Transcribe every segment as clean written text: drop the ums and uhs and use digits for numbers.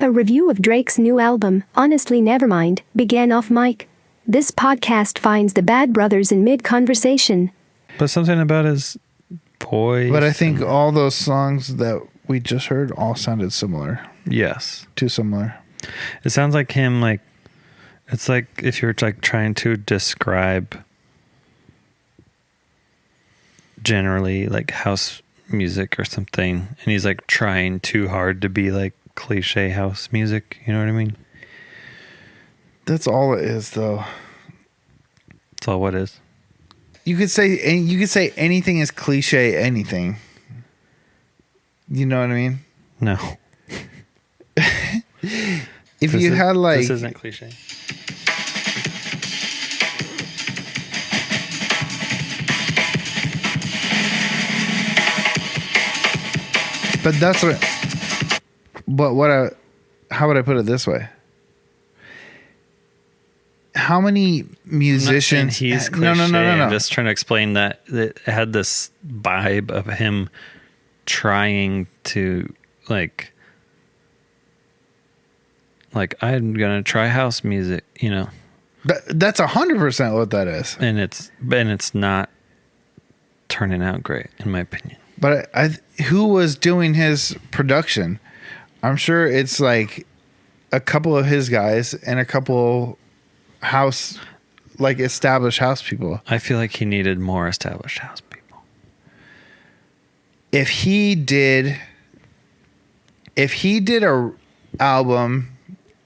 A review of Drake's new album, Honestly Nevermind, began off mic. This podcast finds the Bad Brothers in mid-conversation. But something about his voice. But I think all those songs that we just heard all sounded similar. Yes. Too similar. It sounds like him, like, it's like if you're like trying to describe generally like house music or something, and he's like trying too hard to be like cliche house music. You know what I mean? That's all it is, though. That's all what is. You could say anything is cliche. Anything. You know what I mean? No. If you had like, this isn't cliche. But that's what. But how would I put it this way? How many musicians? He's cliche. No. I'm just trying to explain that it had this vibe of him trying to like I'm gonna try house music, you know. That's 100% what that is. And it's not turning out great, in my opinion. But who was doing his production? I'm sure it's like a couple of his guys and a couple house, like established house people. I feel like he needed more established house people. If he did a album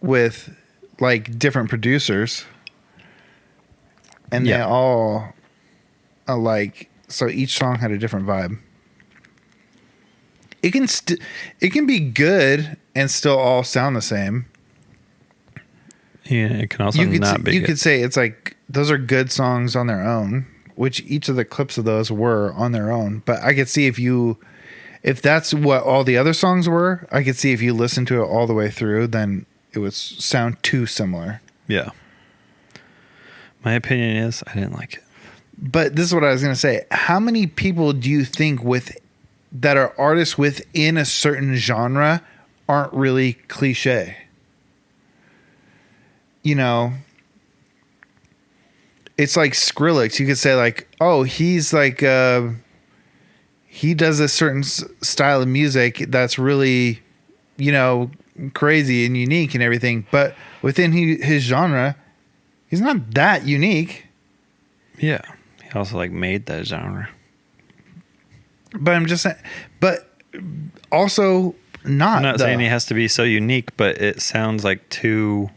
with like different producers and they all are like, so each song had a different vibe. It can be good and still all sound the same. Yeah, it can also not be. You could say it's like those are good songs on their own, which each of the clips of those were on their own. But I could see if that's what all the other songs were, I could see if you listen to it all the way through, then it would sound too similar. Yeah. My opinion is I didn't like it. But this is what I was going to say. How many people do you think that are artists within a certain genre aren't really cliche? You know, it's like Skrillex. You could say like, oh, he's like, he does a certain style of music that's really, you know, crazy and unique and everything. But within his genre, he's not that unique. Yeah. He also like made that genre. But I'm just saying, but also not. I'm not saying he has to be so unique, but it sounds like too.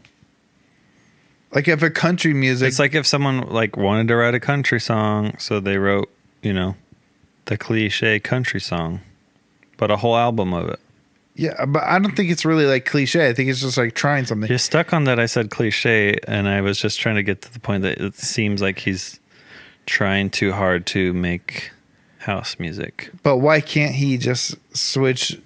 Like if a country music, it's like if someone like wanted to write a country song, so they wrote, you know, the cliche country song, but a whole album of it. Yeah, but I don't think it's really like cliche. I think it's just like trying something. You're stuck on that. I said cliche, and I was just trying to get to the point that it seems like he's trying too hard to make house music. But why can't he just switch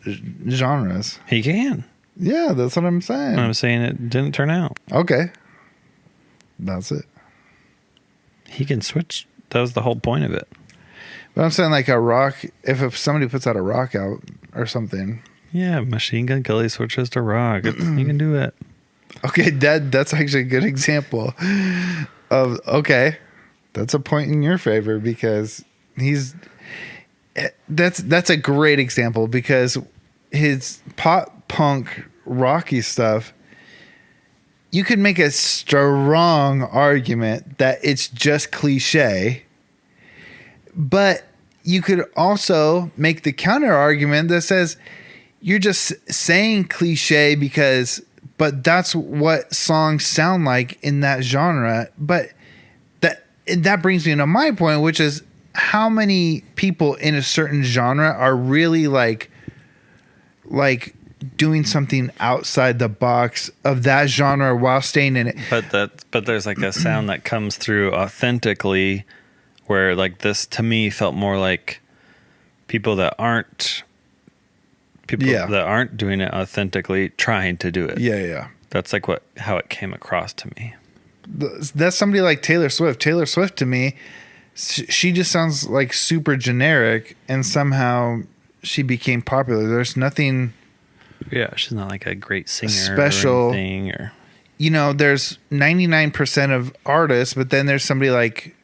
genres? He can. Yeah, that's what I'm saying. I'm saying it didn't turn out. Okay. That's it. He can switch. That was the whole point of it. But I'm saying like a rock, if somebody puts out a rock out or something. Yeah, Machine Gun Kelly switches to rock. You can do it. Okay, that's actually a good example of, okay, that's a point in your favor because that's a great example because his pop punk rocky stuff, you could make a strong argument that it's just cliche, but you could also make the counter argument that says you're just saying cliche but that's what songs sound like in that genre. But that brings me to my point, which is how many people in a certain genre are really like doing something outside the box of that genre while staying in it. But there's like a sound that comes through authentically where like this to me felt more like people that aren't doing it authentically trying to do it. Yeah. That's like how it came across to me. That's somebody like Taylor Swift. Taylor Swift to me, she just sounds like super generic and somehow she became popular. There's nothing Yeah, she's not like a great singer special or anything. Or there's 99% of artists, but then there's somebody like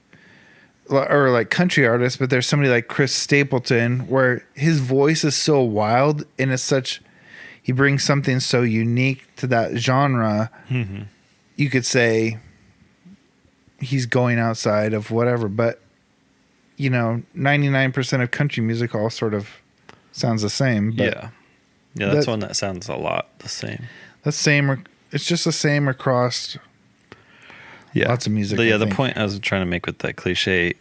country artists, but there's somebody like Chris Stapleton where his voice is so wild and it's such, he brings something so unique to that genre. Mm-hmm. You could say he's going outside of whatever, but 99% of country music all sort of sounds the same. But yeah, that's one that sounds a lot the same. That's same. It's just the same across. Yeah, lots of music. The point I was trying to make with that cliche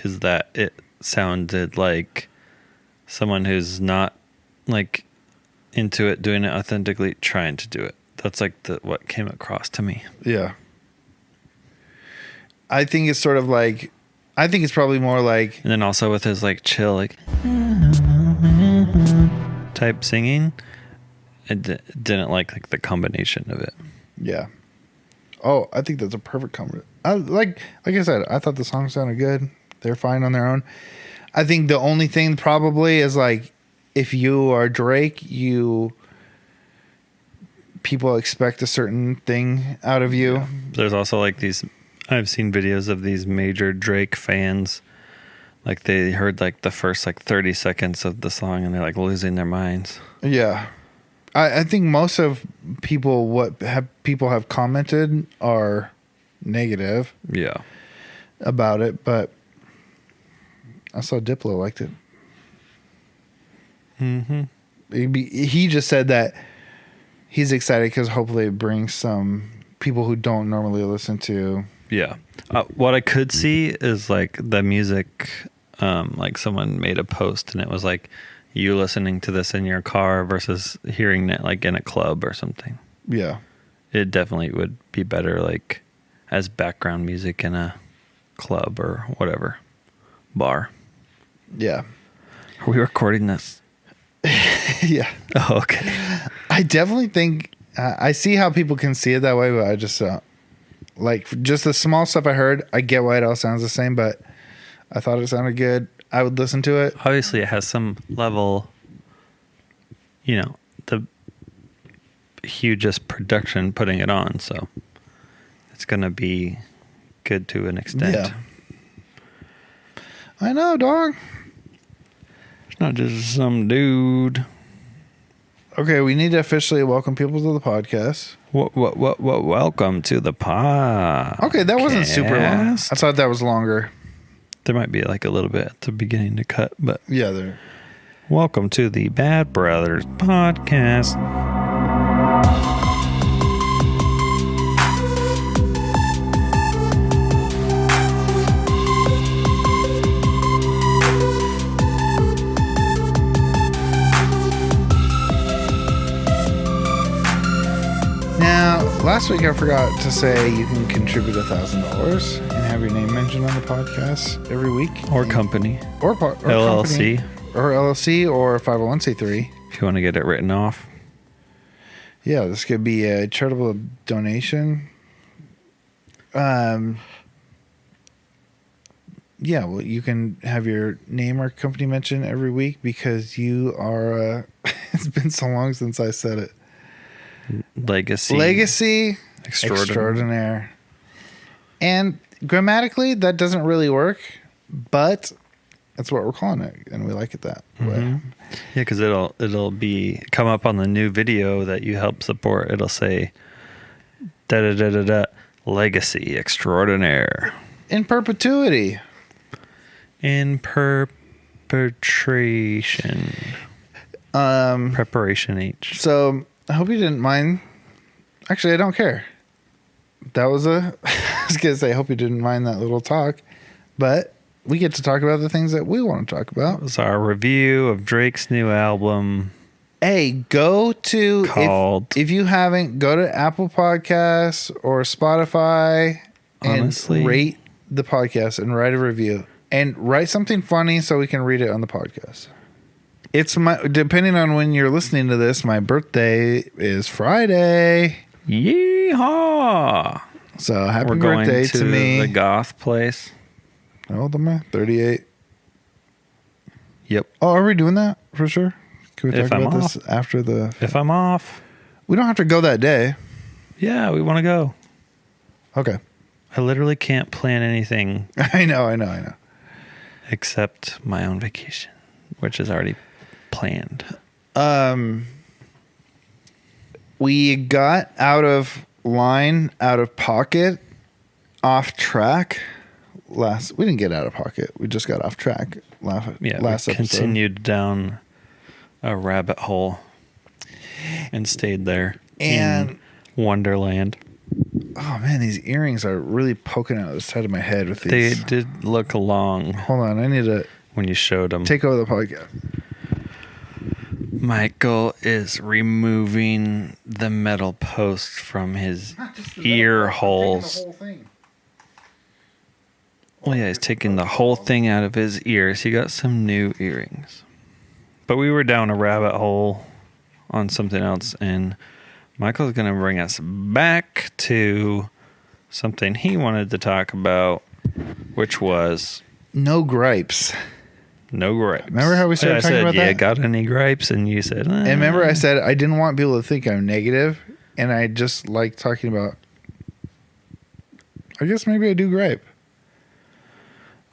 is that it sounded like someone who's not like into it, doing it authentically, trying to do it. That's like what came across to me. Yeah. I think it's sort of like, I think it's probably more like, and then also with his like chill, like type singing, I didn't like the combination of it. Yeah. Oh, I think that's a perfect combination. Like I said, I thought the song sounded good. They're fine on their own. I think the only thing probably is like, if you are Drake, people expect a certain thing out of you. Yeah. There's also like these, I've seen videos of these major Drake fans, like they heard like the first like 30 seconds of the song and they're like losing their minds. Yeah. I think most of people have commented are negative. Yeah. About it, but I saw Diplo liked it. Mm-hmm. He just said that he's excited because hopefully it brings some people who don't normally listen to. Yeah. What I could see is like the music, like someone made a post and it was like you listening to this in your car versus hearing it like in a club or something. Yeah. It definitely would be better like as background music in a club or whatever bar. Yeah. Are we recording this? Yeah. Oh, okay. I definitely think I see how people can see it that way, but I just like just the small stuff I heard. I get why it all sounds the same, but I thought it sounded good. I would listen to it. Obviously, it has some level, the hugest production putting it on, so it's going to be good to an extent. Yeah. I know, dog. It's not just some dude. Okay, we need to officially welcome people to the podcast. Welcome to the pod. Okay, that wasn't super long. I thought that was longer. There might be like a little bit at the beginning to cut, but yeah, there. Welcome to the Bad Brothers podcast. Now, last week I forgot to say you can contribute $1,000 and have your name mentioned on the podcast every week. Or company. Or LLC. Company, or LLC or 501c3. If you want to get it written off. Yeah, this could be a charitable donation. Yeah, well, you can have your name or company mentioned every week because you are, it's been so long since I said it. Legacy extraordinaire. And grammatically, that doesn't really work, but that's what we're calling it, and we like it that way. Yeah, because it'll come up on the new video that you help support. It'll say legacy extraordinaire in perpetuity. In perpetration. Preparation H. So I hope you didn't mind. Actually, I don't care. That was I was going to say, I hope you didn't mind that little talk. But we get to talk about the things that we want to talk about. It was our review of Drake's new album. Hey, go to, called, if you haven't, go to Apple Podcasts or Spotify and rate the podcast and write a review. And write something funny so we can read it on the podcast. It's depending on when you're listening to this, my birthday is Friday. Yeehaw! So happy birthday to me. The goth place. How old am I? 38. Yep. Oh, are we doing that for sure? Can we If talk I'm about off. this after the... If I'm off, We don't have to go that day. yeah, we want to go. Okay. I literally can't plan anything I know. except my own vacation, which is already planned. We got out of line, out of pocket, off track. We didn't get out of pocket. We just got off track last We episode. continued down a rabbit hole and stayed there And- in Wonderland. Oh man, these earrings are really poking out the side of my head with They these. did look long Hold on, I need to when you showed them. take over the podcast. Michael is removing the metal post from his ear holes. Well, yeah, he's taking the whole thing out of his ears. He got some new earrings. But we were down a rabbit hole on something else, and Michael's going to bring us back to something he wanted to talk about, which was No gripes. no gripes. Remember how we started I talking said, about yeah, that? got any gripes? And you said, And remember I said I didn't want people to think I'm negative, and I just like talking about... I guess maybe I do gripe.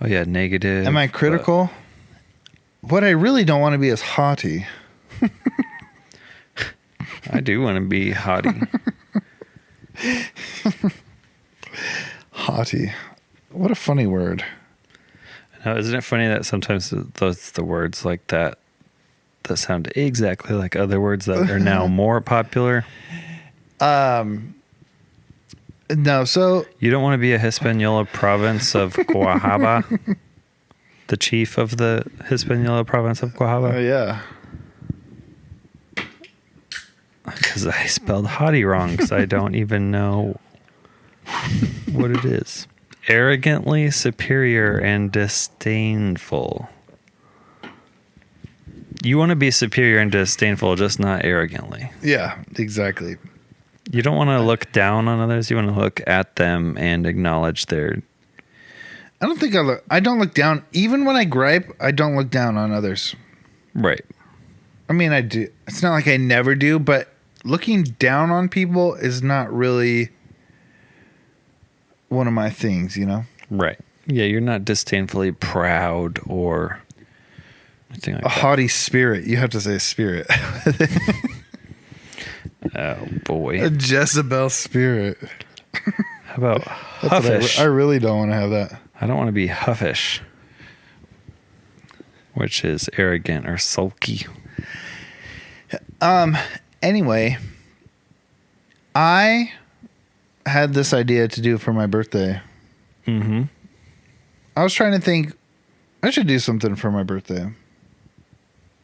oh, yeah, negative. Am I critical? What I really don't want to be is haughty. I do want to be haughty. Haughty. What a funny word. Now, isn't it funny that sometimes the words like that sound exactly like other words that are now more popular? No, so You don't want to be a Hispaniola province of Guajaba? The chief of the Hispaniola province of Guajaba? yeah. Because I spelled haughty wrong because I don't even know what it is. Arrogantly superior and disdainful. You want to be superior and disdainful, just not arrogantly. Yeah, exactly. You don't want to look down on others. You want to look at them and acknowledge their... I don't think I don't look down. Even when I gripe, I don't look down on others. Right. I mean, I do. It's not like I never do, but looking down on people is not really one of my things, you know? Right. Yeah, you're not disdainfully proud or anything like A that. haughty spirit. You have to say spirit. Oh, boy. A Jezebel spirit. How about That's what huffish? I really don't want to have that. I don't want to be huffish, which is arrogant or sulky. Anyway, I had this idea to do for my birthday. Mm-hmm. I was trying to think, I should do something for my birthday.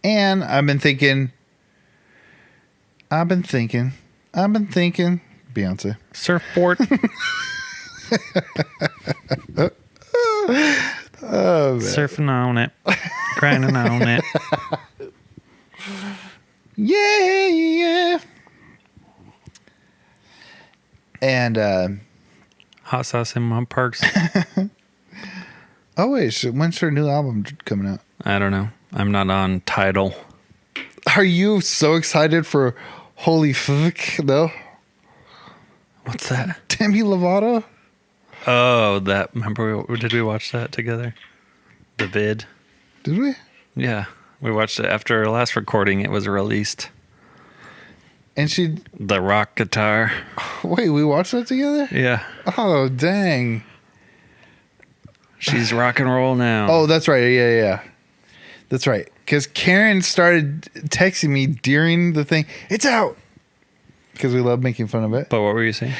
And I've been thinking, Beyonce. Surfboard. Oh, man. Surfing on it. Grinding on it. Yeah. And, Hot sauce in my perks. oh, wait, when's her new album coming out? I don't know. I'm not on Tidal. Are you so excited for Holy Fuck, though? What's that? Demi Lovato? Oh, that. Remember, did we watch that together? The vid? Did we? Yeah. We watched it after our last recording. It was released. And she... The rock guitar. Wait, we watched that together? Yeah. Oh, dang. She's rock and roll now. Oh, that's right. Yeah. That's right. Because Karen started texting me during the thing. It's out. Because we love making fun of it. But what were you saying?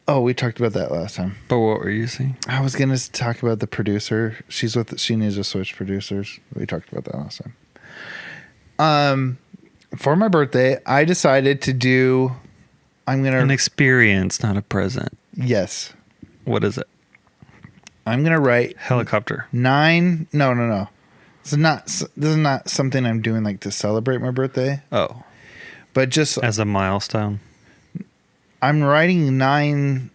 Oh, we talked about that last time. But what were you saying? I was going to talk about the producer. She needs to switch producers. We talked about that last time. For my birthday, I decided to do... An experience, not a present. Yes. What is it? I'm going to write... Helicopter. 9... No. This is not something I'm doing like to celebrate my birthday. Oh. But just... As a milestone. I'm writing 9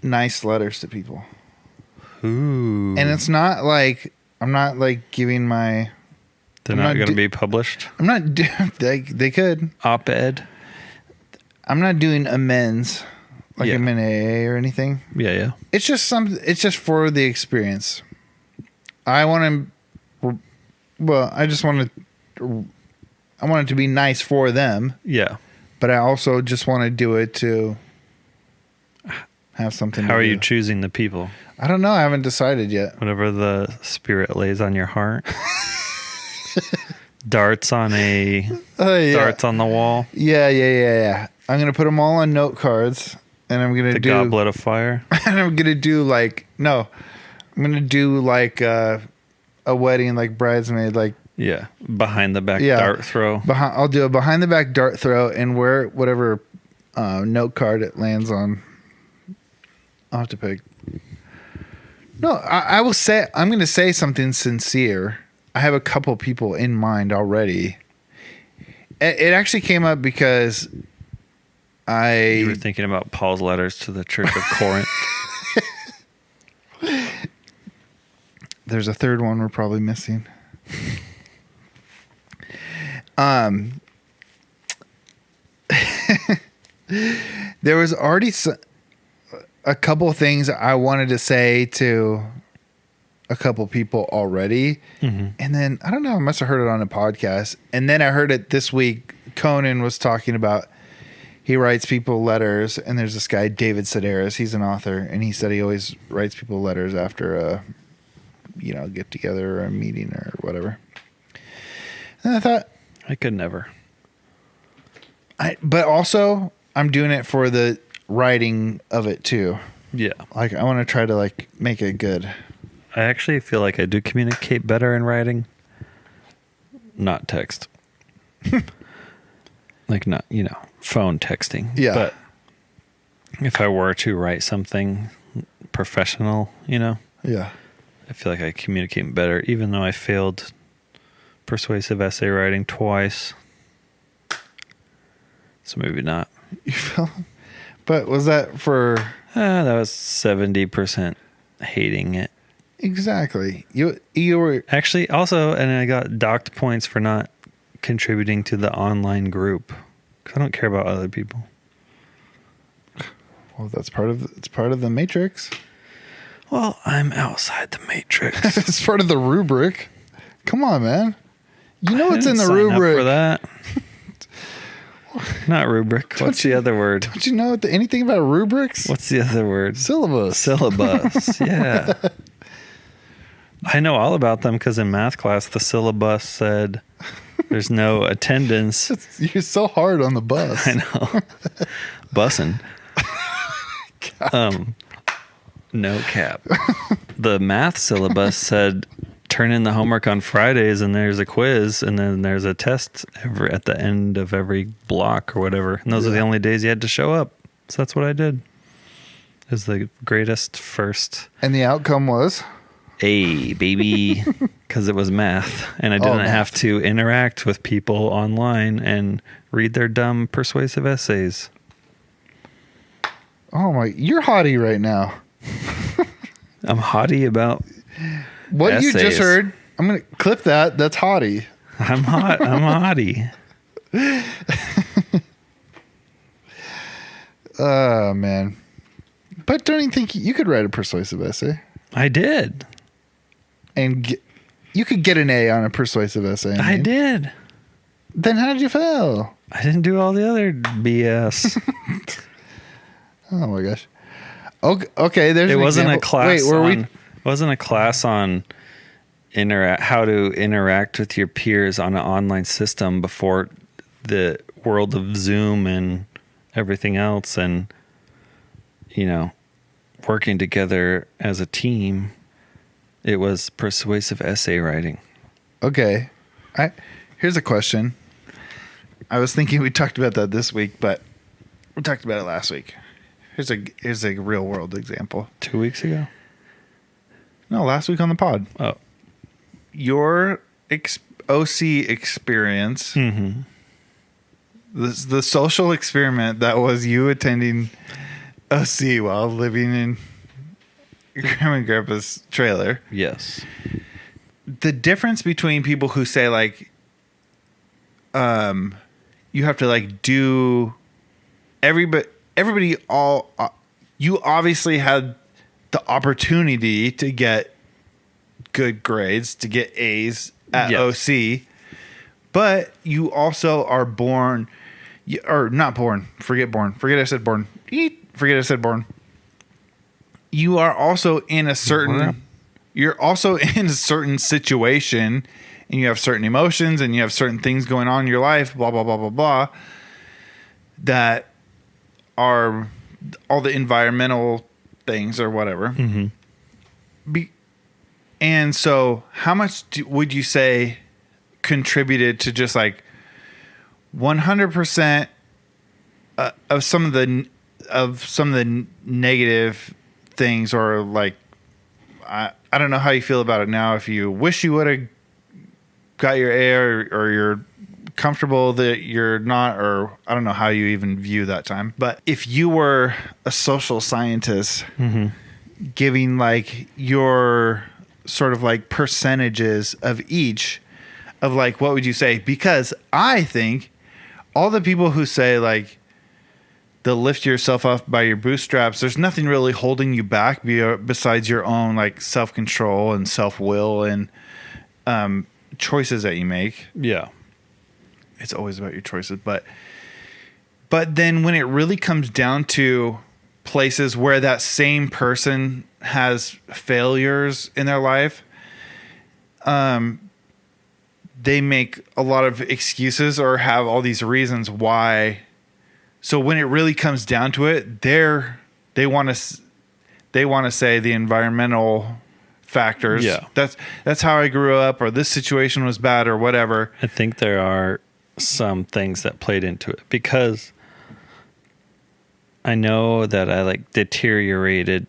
nice letters to people. Ooh. And it's not like... I'm not like giving my... They're not going to be published? I'm not. They could. Op-ed? I'm not doing amends like I'm in AA or anything. Yeah. It's just It's just for the experience. I want to. Well, I just want to. I want it to be nice for them. Yeah. But I also just want to do it to have something. How are you choosing the people? I don't know. I haven't decided yet. Whatever the spirit lays on your heart. Darts on darts on the wall. Yeah. I'm gonna put them all on note cards, and I'm gonna do goblet of fire. And I'm gonna do I'm gonna do like a wedding, like bridesmaid, like behind the back dart throw. I'll do a behind the back dart throw, and wear whatever note card it lands on. I'll have to pick. No, I will say I'm gonna say something sincere. I have a couple people in mind already. It actually came up because you were thinking about Paul's letters to the Church of Corinth. There's a third one we're probably missing. There was already a couple things I wanted to say to a couple people already. Mm-hmm. And then, I don't know, I must have heard it on a podcast. And then I heard it this week. Conan was talking about, he writes people letters, and there's this guy, David Sedaris. He's an author, and he said he always writes people letters after a, get together or a meeting or whatever. And I thought, I could never. But also, I'm doing it for the writing of it too. Yeah. Like, I want to try to make it good. I actually feel like I do communicate better in writing, not text. Not, phone texting. Yeah. But if I were to write something professional, Yeah. I feel like I communicate better, even though I failed persuasive essay writing twice. So maybe not. You feel? But was that for? That was 70% hating it. Exactly. You were actually also, and I got docked points for not contributing to the online group because I don't care about other people. Well, it's part of the matrix. Well, I'm outside the matrix. It's part of the rubric. Come on, man. You know what's in the rubric. For that. Not rubric. What's the other word? Don't you know anything about rubrics? What's the other word? Syllabus. Yeah. I know all about them because in math class, the syllabus said there's no attendance. You're so hard on the bus. I know. Bussing. No cap. The math syllabus said turn in the homework on Fridays and there's a quiz and then there's a test at the end of every block or whatever. And those are the only days you had to show up. So that's what I did. It was the greatest first. And the outcome was? A, baby. Because it was math. And I didn't have to interact with people online and read their dumb persuasive essays. Oh my, you're haughty right now. I'm haughty about what essays. You just heard. I'm going to clip that. That's haughty. I'm haughty. Oh, man. But don't you think you could write a persuasive essay? I did. And you could get an A on a persuasive essay. I did. Then how did you fail? I didn't do all the other BS. Oh my gosh. Okay, there's it wasn't example. A class. Wait, It wasn't a class on how to interact with your peers on an online system before the world of Zoom and everything else, and working together as a team. It was persuasive essay writing. Okay, here's a question. I was thinking we talked about that this week, but we talked about it last week. Here's a real world example. 2 weeks ago? No, last week on the pod. Oh. Your OC experience, mm-hmm. the social experiment that was you attending OC while living in your grandma and grandpa's trailer. Yes. the difference between people who say like, you have to like do everybody all, you obviously had the opportunity to get good grades, to get A's at OC, but you also are born, or not born, forget I said born. Forget I said born. You are also in a certain, you're also in a certain situation, and you have certain emotions and you have certain things going on in your life, blah, blah, blah, blah, blah, that are all the environmental things or whatever. Mm-hmm. And so how much would you say contributed to just like 100% of some of the negative things, or like, I don't know how you feel about it now. If you wish you would have got your A, or you're comfortable that you're not, or I don't know how you even view that time. But if you were a social scientist, mm-hmm. giving like your sort of like percentages of each of like, what would you say? Because I think all the people who say like they'll lift yourself up by your bootstraps, there's nothing really holding you back besides your own like self-control and self-will and choices that you make. Yeah. It's always about your choices. But then when it really comes down to places where that same person has failures in their life, they make a lot of excuses or have all these reasons why. So when it really comes down to it, they want to say the environmental factors. Yeah. That's how I grew up, or this situation was bad, or whatever. I think there are some things that played into it, because I know that I like deteriorated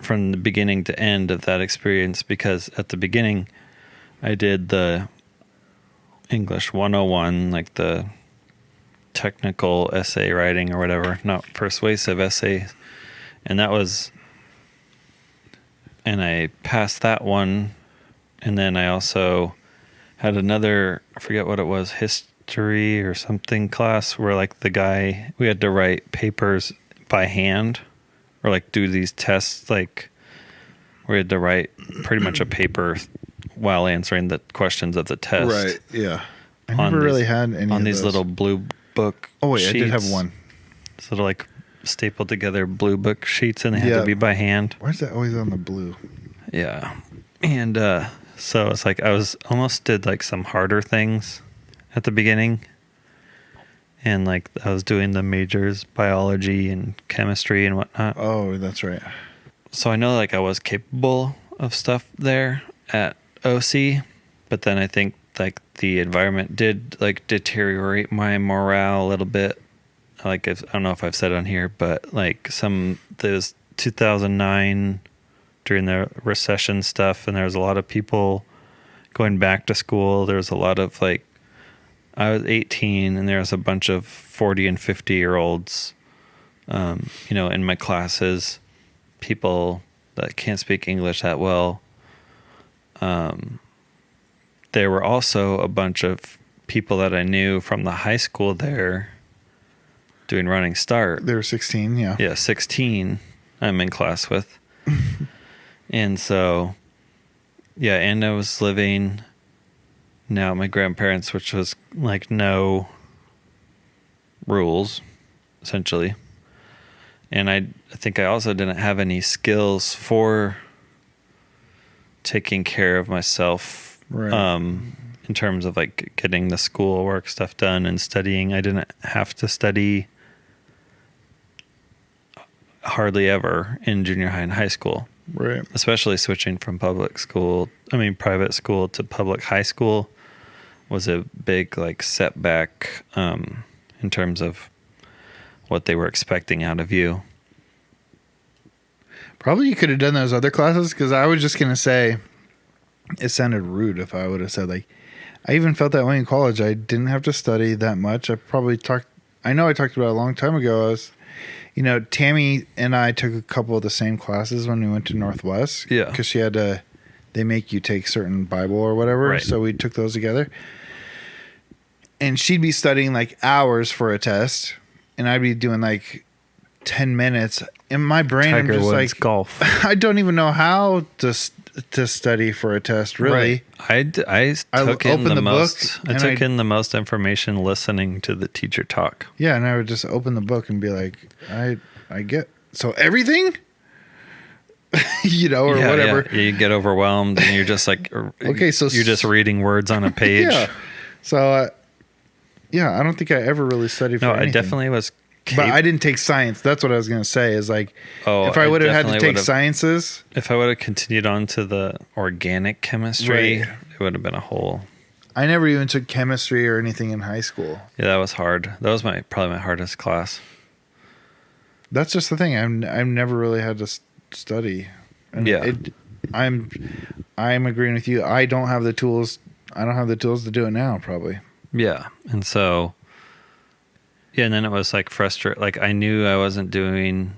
from the beginning to end of that experience, because at the beginning I did the English 101, like the technical essay writing or whatever, not persuasive essays. And I passed that one. And then I also had another, I forget what it was, history or something class, where like we had to write papers by hand, or like do these tests, like we had to write pretty much a paper while answering the questions of the test. Right. Yeah. I never really had any on of these those little blue book. Oh wait, sheets. I did have one. Sort of like stapled together blue book sheets, and they had to be by hand. Why is that always on the blue? Yeah. And so it's like I almost did like some harder things at the beginning. And like I was doing the majors, biology and chemistry and whatnot. Oh, that's right. So I know like I was capable of stuff there at OC, but then I think like the environment did like deteriorate my morale a little bit. Like I don't know if I've said on here, but like there's 2009 during the recession stuff, and there was a lot of people going back to school. There was a lot of like, I was 18 and there was a bunch of 40 and 50-year-olds, in my classes, people that can't speak English that well. There were also a bunch of people that I knew from the high school there doing Running Start. They were 16, yeah. Yeah, 16 I'm in class with. And so, yeah, and I was living now at my grandparents', which was like no rules, essentially. And I think I also didn't have any skills for taking care of myself, right. In terms of like getting the schoolwork stuff done and studying. I didn't have to study hardly ever in junior high and high school. Right. Especially switching from private school to public high school was a big like setback in terms of what they were expecting out of you. Probably you could have done those other classes, because I was just going to say it sounded rude if I would have said like, I even felt that way in college. I didn't have to study that much. I talked about it a long time ago. Tammy and I took a couple of the same classes when we went to Northwest. Yeah. Because she had to they make you take certain Bible or whatever. Right. So we took those together. And she'd be studying like hours for a test, and I'd be doing like 10 minutes. In my brain, I'm Tiger just Woods like, golf. I don't even know how to study for a test, really. Right. I took in opened the the most. book I and took in the most information listening to the teacher talk. Yeah, and I would just open the book and be like, I get so everything, or whatever. Yeah. You get overwhelmed and you're just like, Okay, so you're just reading words on a page. Yeah. So, I don't think I ever really studied for anything. I definitely was. But I didn't take science. That's what I was going to say. Is like, if I would have had to take sciences, if I would have continued on to the organic chemistry, Right. it would have been a whole. I never even took chemistry or anything in high school. Yeah, that was hard. That was probably my hardest class. That's just the thing. I've never really had to study. And Yeah. I'm agreeing with you. I don't have the tools. I don't have the tools to do it now, probably. Yeah, and so. Yeah, and then it was like frustrating. Like I knew I wasn't doing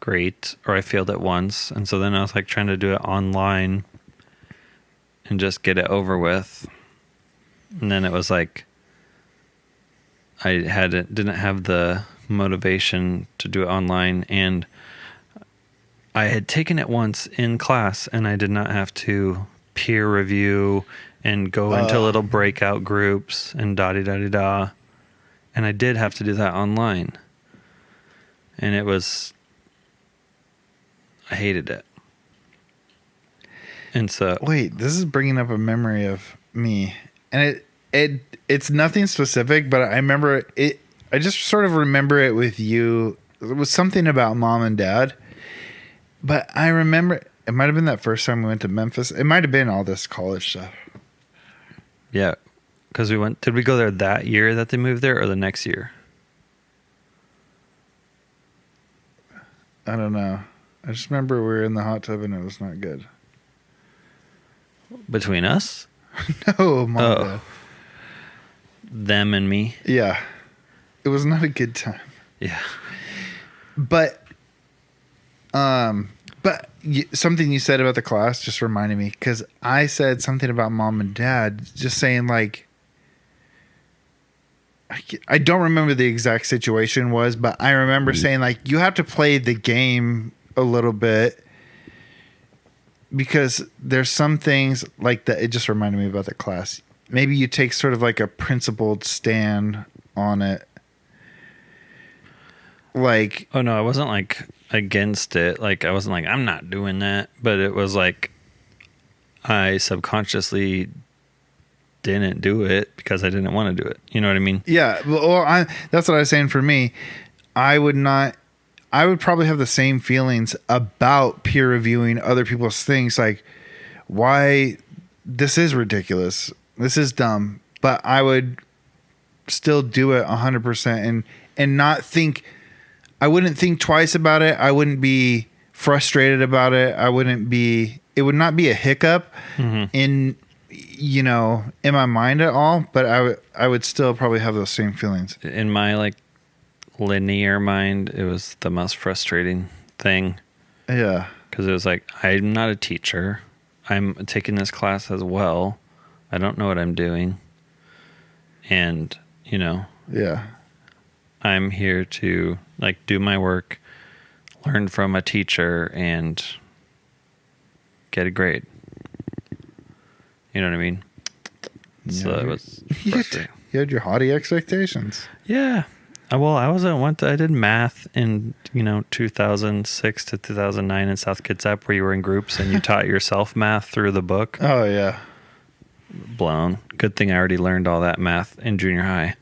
great, or I failed it once, and so then I was like trying to do it online and just get it over with. And then it was like I didn't have the motivation to do it online, and I had taken it once in class, and I did not have to peer review and go into little breakout groups and da-di-da-di-da. And I did have to do that online. And I hated it. And so. Wait, this is bringing up a memory of me. And it's nothing specific, but I remember it. I just sort of remember it with you. It was something about mom and dad. But I remember, it might have been that first time we went to Memphis. It might have been all this college stuff. Yeah. Because did we go there that year that they moved there, or the next year? I don't know. I just remember we were in the hot tub and it was not good. Between us? No, Mom and Dad. Them and me? Yeah. It was not a good time. Yeah. But something you said about the class just reminded me, because I said something about mom and dad, just saying like, I don't remember the exact situation was, but I remember saying like, you have to play the game a little bit, because there's some things like that. It just reminded me about the class. Maybe you take sort of like a principled stand on it. Like, oh no, I wasn't like against it. Like I wasn't like, I'm not doing that. But it was like, I subconsciously didn't do it because I didn't want to do it. You know what I mean? Yeah. Well, that's what I was saying. For me, I would probably have the same feelings about peer reviewing other people's things. Like, why this is ridiculous. This is dumb. But I would still do it 100% and not think. I wouldn't think twice about it. I wouldn't be frustrated about it. It would not be a hiccup in my mind at all, but I would still probably have those same feelings. In my like linear mind, it was the most frustrating thing. Yeah. Because it was like, I'm not a teacher. I'm taking this class as well. I don't know what I'm doing. And, yeah, I'm here to like do my work, learn from a teacher, and get a grade. You know what I mean? So it was frustrating. You had your haughty expectations. Yeah. Well, I did math in, 2006 to 2009 in South Kitsap, where you were in groups and you taught yourself math through the book. Oh, yeah. Blown. Good thing I already learned all that math in junior high.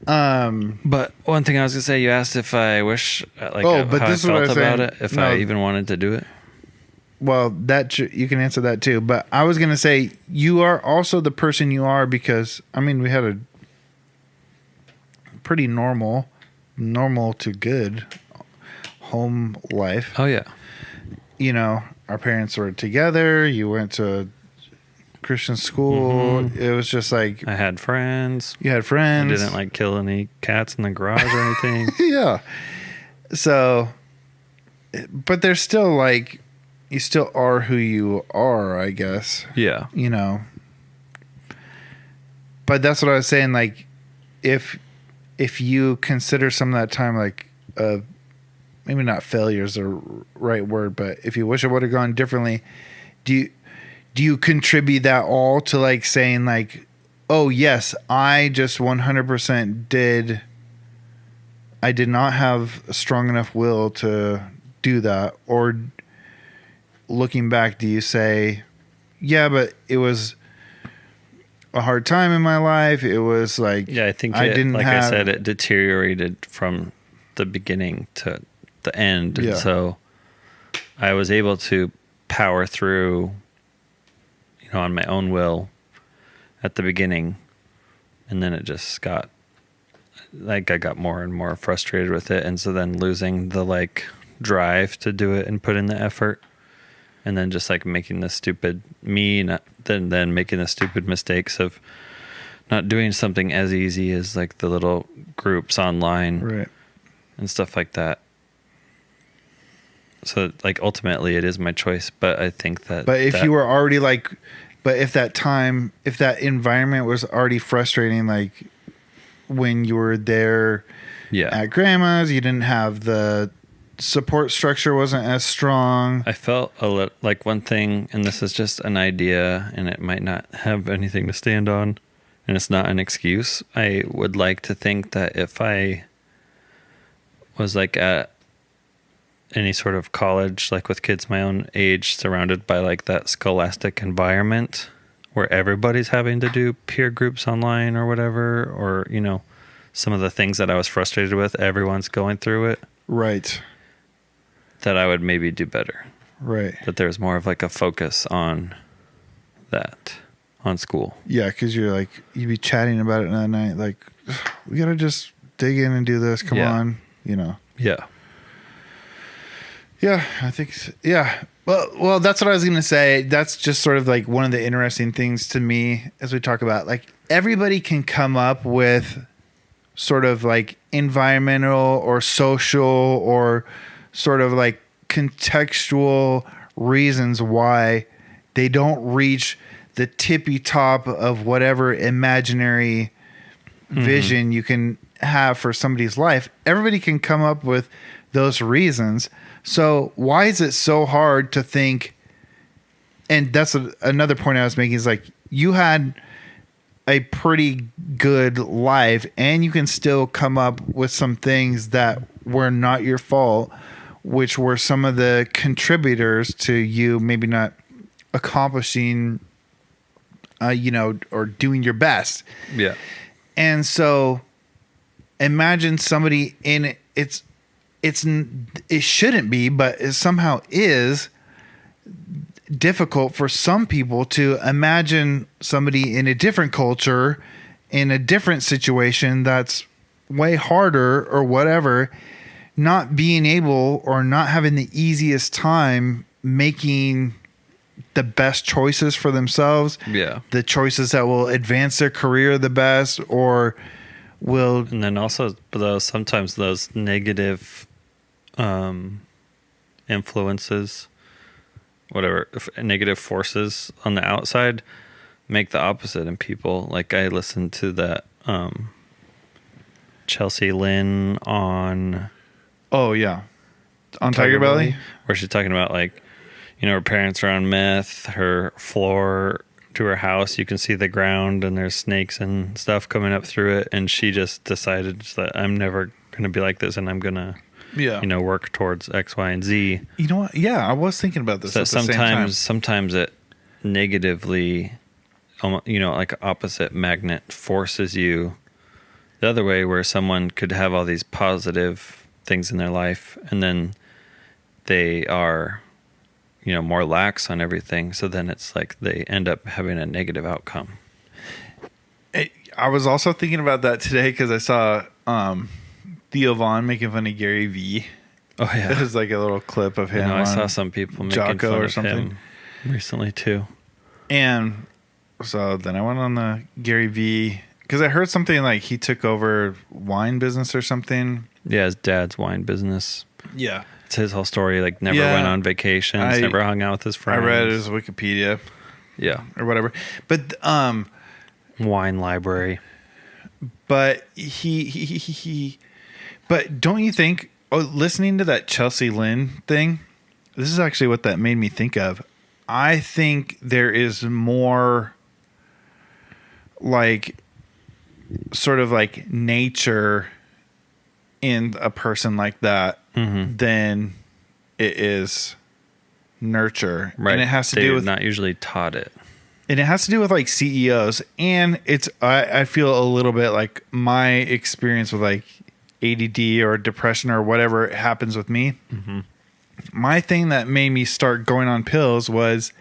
But one thing I was going to say, you asked if I wish, how I felt about it, if I even wanted to do it. Well, you can answer that too. But I was going to say, you are also the person you are because, we had a pretty normal to good home life. Oh, yeah. Our parents were together. You went to Christian school. Mm-hmm. It was just like... I had friends. You had friends. I didn't kill any cats in the garage or anything. Yeah. So, but there's still you still are who you are, I guess. Yeah. You know. But that's what I was saying. Like, if you consider some of that time like maybe not failure is the right word, but if you wish it would have gone differently, do you contribute that all to like saying like, oh yes, I just 100% I did not have a strong enough will to do that? Or looking back, do you say, yeah, but it was a hard time in my life. It was like, I think I said, it deteriorated from the beginning to the end. Yeah. And so I was able to power through, on my own will at the beginning. And then it just got like, I got more and more frustrated with it. And so then losing the like drive to do it and put in the effort, and then just like making the stupid then making the stupid mistakes of not doing something as easy as like the little groups online, right, and stuff like that. So like ultimately it is my choice, but I think that. But if you were already like, but if that environment was already frustrating, like when you were there, at grandma's, you didn't have the support structure, wasn't as strong. I felt like one thing, and this is just an idea and it might not have anything to stand on, and it's not an excuse. I would like to think that if I was like at any sort of college, like with kids my own age, surrounded by like that scholastic environment where everybody's having to do peer groups online or whatever, or, some of the things that I was frustrated with, everyone's going through it. Right. That I would maybe do better. Right. That there's more of like a focus on that, on school. Yeah, because you'd be chatting about it that night, like, we got to just dig in and do this. Come on, Yeah. Yeah, I think, yeah. Well, that's what I was going to say. That's just sort of like one of the interesting things to me as we talk about, like, everybody can come up with sort of like environmental or social or sort of like contextual reasons why they don't reach the tippy top of whatever imaginary vision you can have for somebody's life. Everybody can come up with those reasons. So why is it so hard to think? And that's another point I was making, is like, you had a pretty good life and you can still come up with some things that were not your fault, which were some of the contributors to you maybe not accomplishing, or doing your best. Yeah. And so imagine somebody in it shouldn't be, but it somehow is difficult for some people to imagine somebody in a different culture, in a different situation that's way harder or whatever, not being able or not having the easiest time making the best choices for themselves. Yeah. The choices that will advance their career the best, or will. And then also sometimes those negative influences, whatever, negative forces on the outside make the opposite in people. Like, I listened to that Chelsea Lynn on Tiger Belly, where she's talking about, like, her parents are on meth, her floor to her house, you can see the ground and there's snakes and stuff coming up through it, and she just decided that I'm never going to be like this, and I'm going to work towards X, Y, and Z. You know what? Yeah, I was thinking about this. So at the same time. sometimes it negatively, like opposite magnet, forces you the other way, where someone could have all these positive things in their life and then they are, more lax on everything. So then it's like they end up having a negative outcome. I was also thinking about that today because I saw Theo Vaughn making fun of Gary Vee. Oh yeah, it was like a little clip of him. I saw some people making Jocko fun or of something him recently too. And so then I went on the Gary Vee because I heard something like he took over wine business or something. Yeah, his dad's wine business. Yeah, It's his whole story. Like, never Yeah. went on vacations, never hung out with his I friends. read his Wikipedia Yeah. or whatever. But Wine library. but he but don't you think, listening to that Chelsea Lynn thing, this is actually what that made me think of. I think there is more like sort of like nature in a person like that than it is nurture. Right. And it has to They're do with not usually taught it. And it has to do with like CEOs, and I feel a little bit like my experience with like ADD or depression or whatever happens with me. My thing that made me start going on pills was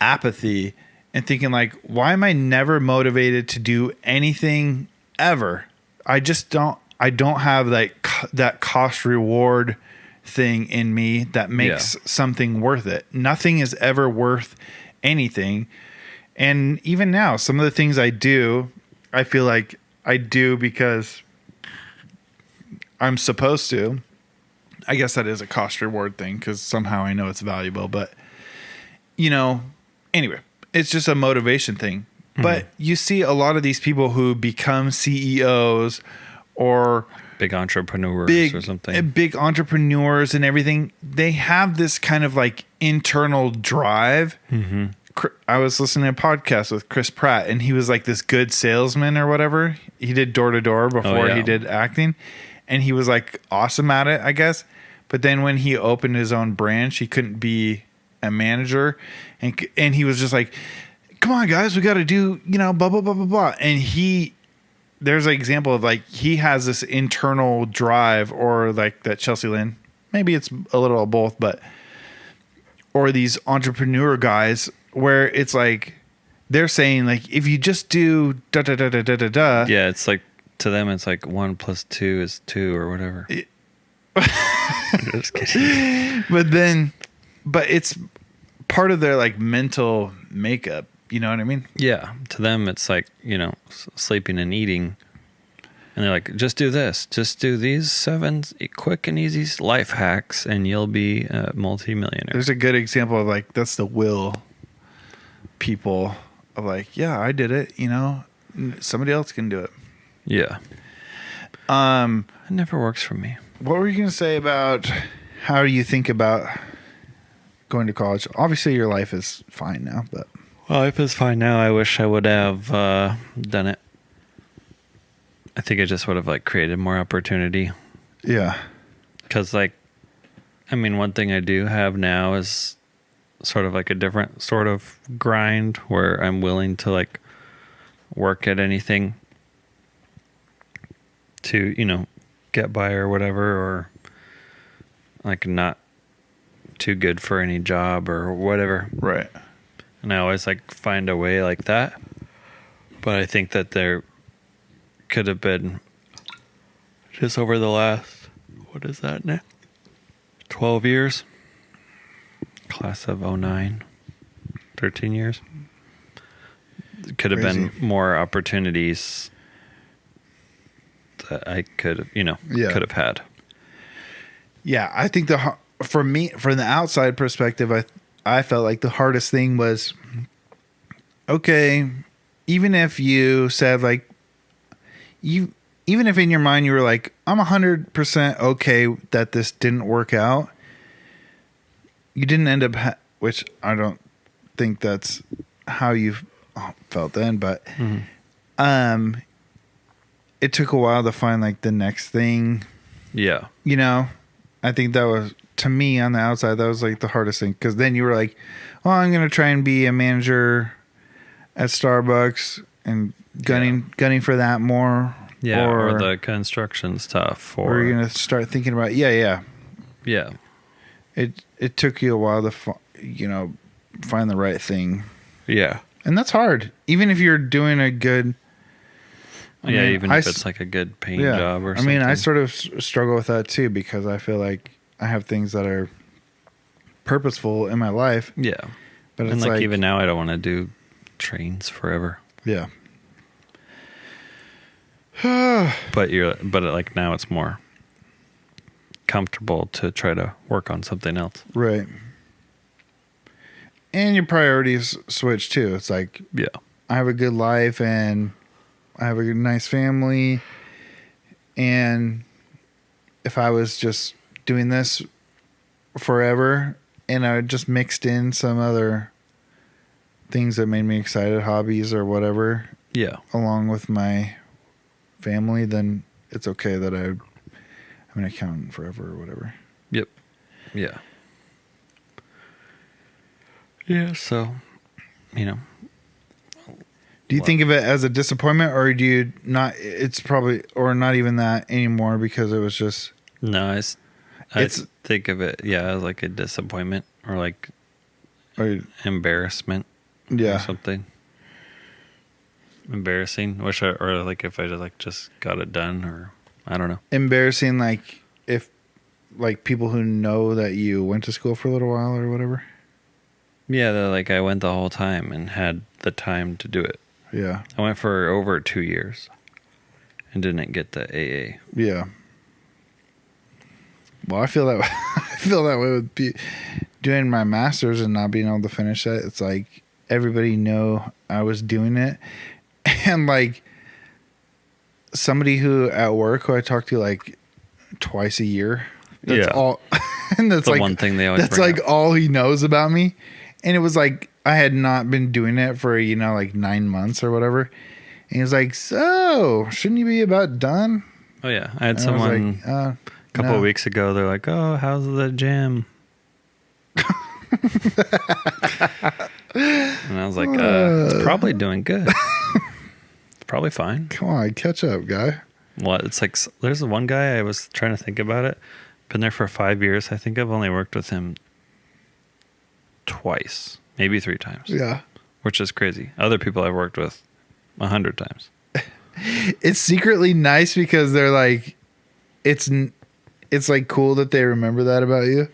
apathy and thinking like, why am I never motivated to do anything ever? I don't have that cost reward thing in me that makes something worth it. Nothing is ever worth anything. And even now, some of the things I do, I feel like I do because I'm supposed to. I guess that is a cost reward thing because somehow I know it's valuable. But, anyway, it's just a motivation thing. But you see a lot of these people who become CEOs or Big entrepreneurs or something. big entrepreneurs and everything. They have this kind of like internal drive. I was listening to a podcast with Chris Pratt, and he was like this good salesman or whatever. He did door to door before he did acting, and he was like awesome at it, I guess. But then when he opened his own branch, he couldn't be a manager, and he was just like, "Come on, guys, we got to do blah blah blah blah blah." And there's an example of like he has this internal drive, or like that Chelsea Lynn. Maybe it's a little of both, or these entrepreneur guys where it's like they're saying like if you just do da da da da da da da. Yeah, it's like to them it's like 1 + 2 is 2 or whatever. I'm just kidding. But it's part of their like mental makeup. You know what I mean? Yeah, to them it's like sleeping and eating, and they're like, just do this, just do these 7 quick and easy life hacks, and you'll be a multimillionaire. There's a good example of like that's the will people of like, yeah, I did it. Somebody else can do it. Yeah. It never works for me. What were you going to say about how do you think about going to college? Obviously, your life is fine now, but Life is fine now. I wish I would have done it. I think I just would have like created more opportunity. yeah, Because one thing I do have now is sort of like a different sort of grind where I'm willing to like work at anything to, get by or whatever, or like not too good for any job or whatever. right. And I always like find a way like that. But I think that there could have been just over the last, what is that now? 12 years. Class of 09. 13 years. Could have Crazy. been more opportunities that I could have, could have had. Yeah, I think for me, from the outside perspective, I felt like the hardest thing was, okay, even if you said like, even if in your mind you were like, I'm 100% okay that this didn't work out, you didn't end up, which I don't think that's how you felt then, but it took a while to find like the next thing. Yeah. I think that was, to me on the outside, that was like the hardest thing. Because then you were like, oh, I'm going to try and be a manager at Starbucks and gunning for that more. Yeah, or the construction stuff. Or you're going to start thinking about, yeah. Yeah. It took you a while to, find the right thing. Yeah. And that's hard. Even if you're doing a good... even if it's like a good paying job or something. I sort of struggle with that too, because I feel like I have things that are purposeful in my life. Yeah. But and it's like even now I don't want to do trains forever. Yeah. But like now it's more comfortable to try to work on something else. Right. And your priorities switch too. It's like, Yeah. I have a good life and I have a nice family. And if I was just doing this forever and I just mixed in some other things that made me excited, hobbies or whatever, Yeah. along with my family, then it's okay that I'm an accountant forever or whatever. Yep. Yeah. Yeah. So, you know, Do you think of it as a disappointment, or do you not? It's probably, or not even that anymore, because it was just. no, I It's- think of it, yeah, as like a disappointment or like Or, embarrassment or yeah. something. Embarrassing. Wish I, or like if I just got it done, or I don't know. Embarrassing, like if, like people who know that you went to school for a little while or whatever. Yeah, like I went the whole time and had the time to do it. Yeah. I went for over 2 years and didn't get the AA. Yeah. Well, I feel that way. I feel that way with doing my master's and not being able to finish it. It's like everybody know I was doing it, and like somebody who at work who I talk to like twice a year. That's Yeah. all, and that's The like one thing they always That's bring like up. all he knows about me, and it was like I had not been doing it for like 9 months or whatever. And he was like, "So shouldn't you be about done?" Oh yeah, I had And I was someone like, a couple no. of weeks ago. They're like, "Oh, how's the gym?" And I was like, "It's probably doing good. It's probably fine." Come on, catch up, guy. Well, it's like there's one guy I was trying to think about it. Been there for 5 years. I think I've only worked with him twice, maybe 3 times. Yeah. Which is crazy. Other people I've worked with 100 times. It's secretly nice because they're like, it's like cool that they remember that about you.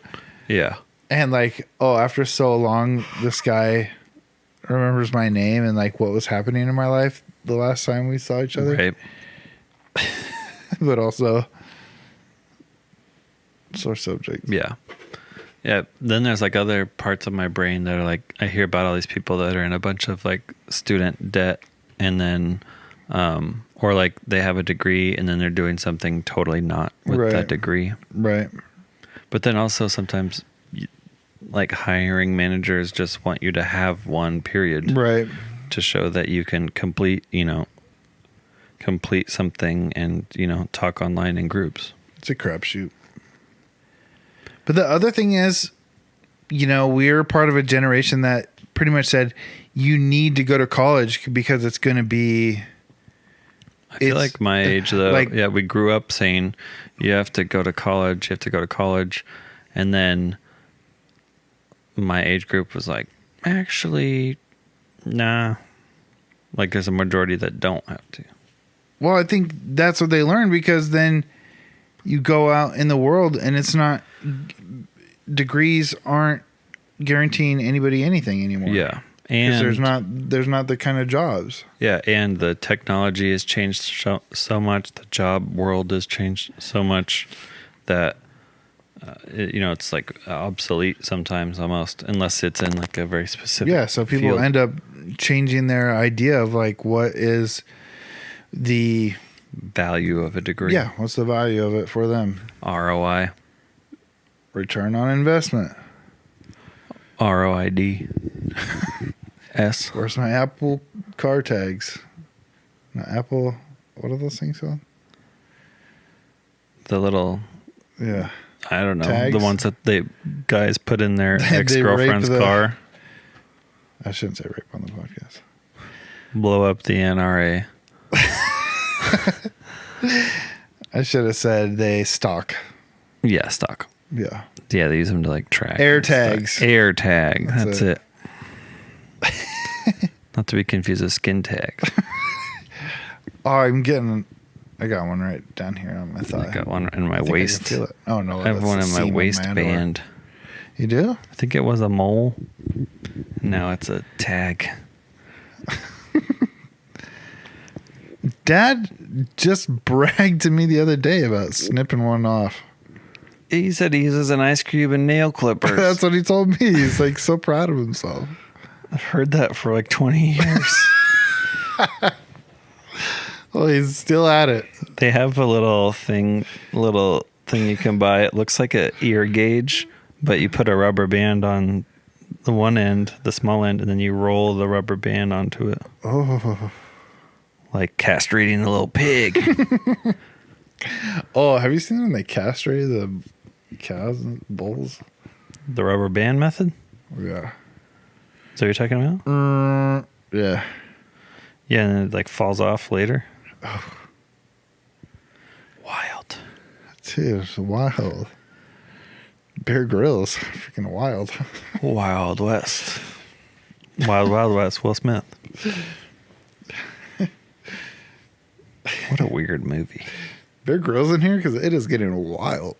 Yeah. And like, oh, after so long, this guy remembers my name and like what was happening in my life the last time we saw each other. Right. But also sore subject. Yeah. Yeah. Then there's like other parts of my brain that are like, I hear about all these people that are in a bunch of like student debt, and then, or like they have a degree and then they're doing something totally not with Right. that degree. Right. But then also sometimes like hiring managers just want you to have one period Right. to show that you can complete something and, talk online in groups. It's a crapshoot. But the other thing is, we're part of a generation that pretty much said you need to go to college because it's going to be. I feel like my age, though, like- we grew up saying you have to go to college, and then my age group was like, actually, nah. Like there's a majority that don't have to. Well, I think that's what they learn, because then you go out in the world and it's not, degrees aren't guaranteeing anybody anything anymore. Yeah. Because And there's not the kind of jobs. yeah, and the technology has changed so much. The job world has changed so much that it's like obsolete sometimes, almost, unless it's in like a very specific. Yeah, so people field. end up changing their idea of like what is the Value of a degree. yeah, what's the value of it for them? ROI, Return on investment. ROID, S. Where's my Apple car tags? My Apple, what are those things called? The little, Yeah. I don't know, Tags? the ones that they guys put in their They ex-girlfriend's rape the- car, I shouldn't say rape on the podcast. blow up the NRA. I should have said they stalk. Yeah, stock. Yeah. Yeah, they use them to like track. Air and stuff. tags. Air tag. That's That's it. Not to be confused with skin tag. Oh, I got one right down here on my thigh. I got one in my I think I can waist. feel it. Oh no, I have that's one the in my seam of waistband. You do? I think it was a mole. Now it's a tag. Dad just bragged to me the other day about snipping one off. He said he uses an ice cube and nail clippers. That's what he told me. He's like so proud of himself. I've heard that for like 20 years. Well, he's still at it. They have a little thing you can buy. It looks like an ear gauge, but you put a rubber band on the one end, the small end, and then you roll the rubber band onto it. Oh. Like castrating a little pig. Oh, have you seen when they castrate the cows and bulls? The rubber band method? Yeah. Is that what you're talking about? Yeah. Yeah, and then it like falls off later. Oh. Wild. Dude, it's wild. Bear Grylls, freaking wild. Wild West. Wild West, Will Smith. What a weird movie. Bear Grylls in here? Because it is getting wild.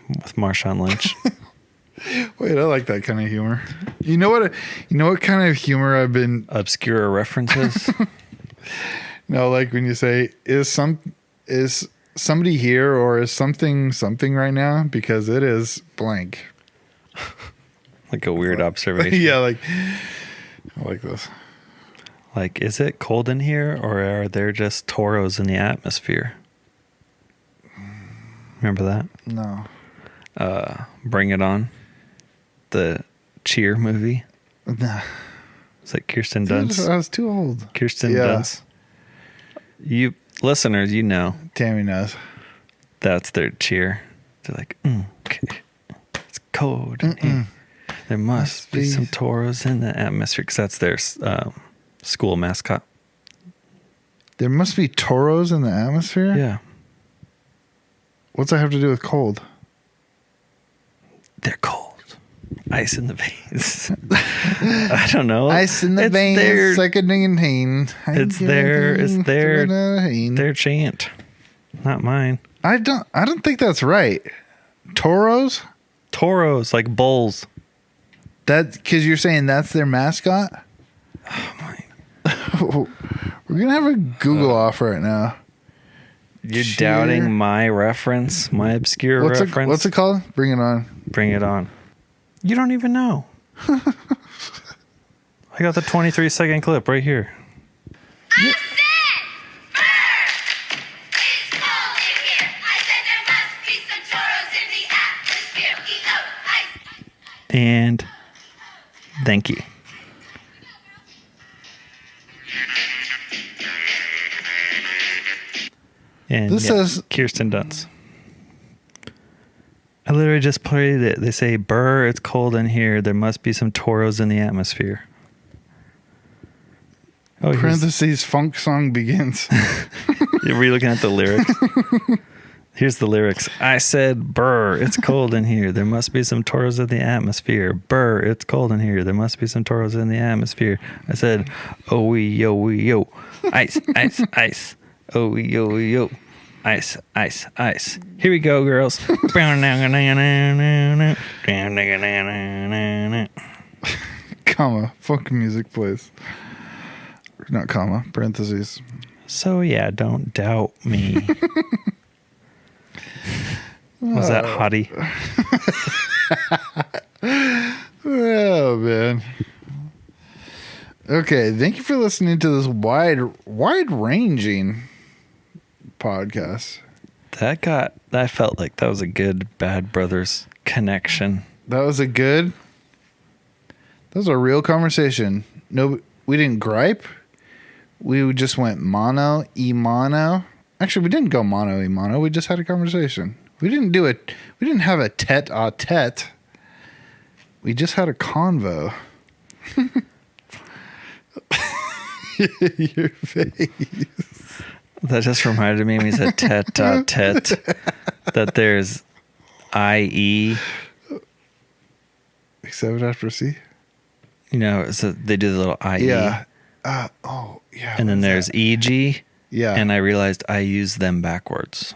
With Marshawn Lynch. Wait, I like that kind of humor. You know what kind of humor I've been... Obscure references? No, like when you say, is somebody here or is something right now? Because it is blank. Like a weird observation. Yeah, like, I like this. Like, is it cold in here or are there just toros in the atmosphere? Remember that? No. Bring It On. The Cheer movie. Nah. It's like Kirsten Dunst. I was too old. Kirsten Dunst. You listeners, you know. Tammy knows. That's their cheer. They're like, okay. It's cold in here. There must be some toros in the atmosphere because that's their school mascot. There must be toros in the atmosphere? Yeah. What's that have to do with cold? They're cold. Ice in the veins. I don't know. Ice in the veins. It's their chant. Not mine. I don't think that's right. Toros? Toros, like bulls. That because you're saying that's their mascot? Oh my. We're gonna have a Google off right now. You're doubting my reference, my obscure reference. What's it called? Bring it on. Bring it on. You don't even know. I got the 23-second clip right here. I said, bird! It's cold in here. I said there must be some toros in the atmosphere. E-O, ice. And thank you. And This says Kirsten Dunst. I literally just played it. They say, "Brr, it's cold in here. There must be some toros in the atmosphere." Oh, parentheses funk song begins. Were you looking at the lyrics? Here's the lyrics. I said, "Brr, it's cold in here. There must be some toros in the atmosphere. Brr, it's cold in here. There must be some toros in the atmosphere." I said, "Oh wee yo, ice, ice, ice. Oh wee yo, ice, ice, ice. Here we go, girls." Comma. Funk music, please. Not comma. Parentheses. So yeah, don't doubt me. Was that haughty? Oh man. Okay, thank you for listening to this wide-ranging podcast. I felt like that was a good Bad Brothers connection. That was a real conversation. No, we didn't gripe. We just went mono, e-mono. Actually, we didn't go mono, e-mono. We just had a conversation. We didn't have a tete-a-tete. We just had a convo. Your face. That just reminded me when you said tete-a-tete that there's I-E. Except after C? You know, so they do the little I-E. Yeah. Yeah. And then there's E-G. Yeah. And I realized I use them backwards.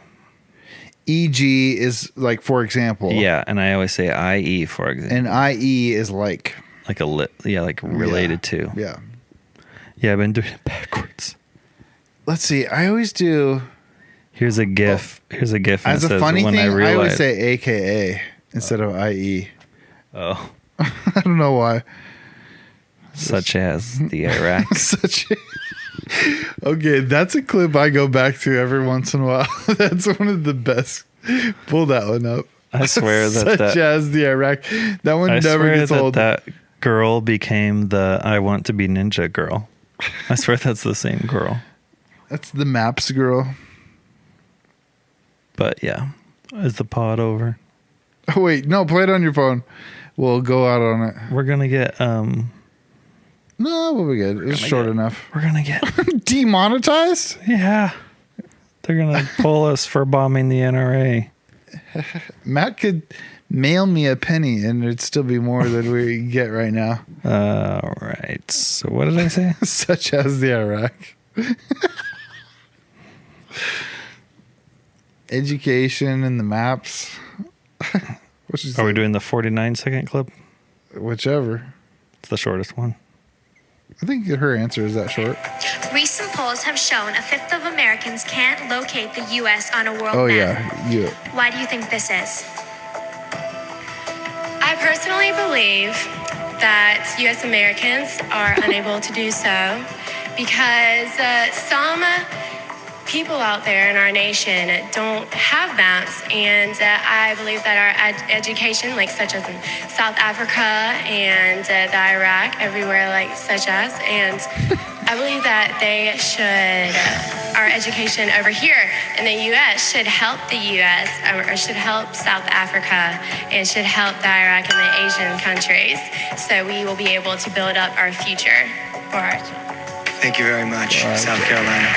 E-G is like, for example. Yeah, and I always say I-E, for example. And I-E is like. Like like related to. Yeah. Yeah, I've been doing it backwards. Let's see. I always do. Here's a GIF. Here's a GIF. And As it a says, funny when thing, I would realized- say AKA instead of IE. Oh, I don't know why. such as the Iraq. Such a, okay, that's a clip I go back to every once in a while. That's one of the best. Pull that one up. I swear that Such as the Iraq. That one I never swear gets old. that girl became the I want to be ninja girl. I swear that's the same girl. That's the Maps girl. But yeah, is the pod over? Oh wait, no, play it on your phone. We'll go out on it. We're gonna get No, we'll be good. It's short enough. We're gonna get Demonetized? yeah. They're gonna pull us for bombing the NRA. Matt could mail me a penny and it'd still be more than we get right now. All right. So what did I say? Such as the Iraq. Education and the maps. Are we doing the 49-second clip? Whichever. It's the shortest one. I think her answer is that short. Recent polls have shown a fifth of Americans can't locate the U.S. on a world Oh, map. yeah. You. Why do you think this is? I personally believe that U.S. Americans are unable to do so because some people out there in our nation don't have maps, and I believe that our education, like such as in South Africa and the Iraq, everywhere like such as, and I believe that they should, our education over here in the U.S. should help the U.S. Or should help South Africa and should help the Iraq and the Asian countries, so we will be able to build up our future for our children. Thank you very much, South Carolina.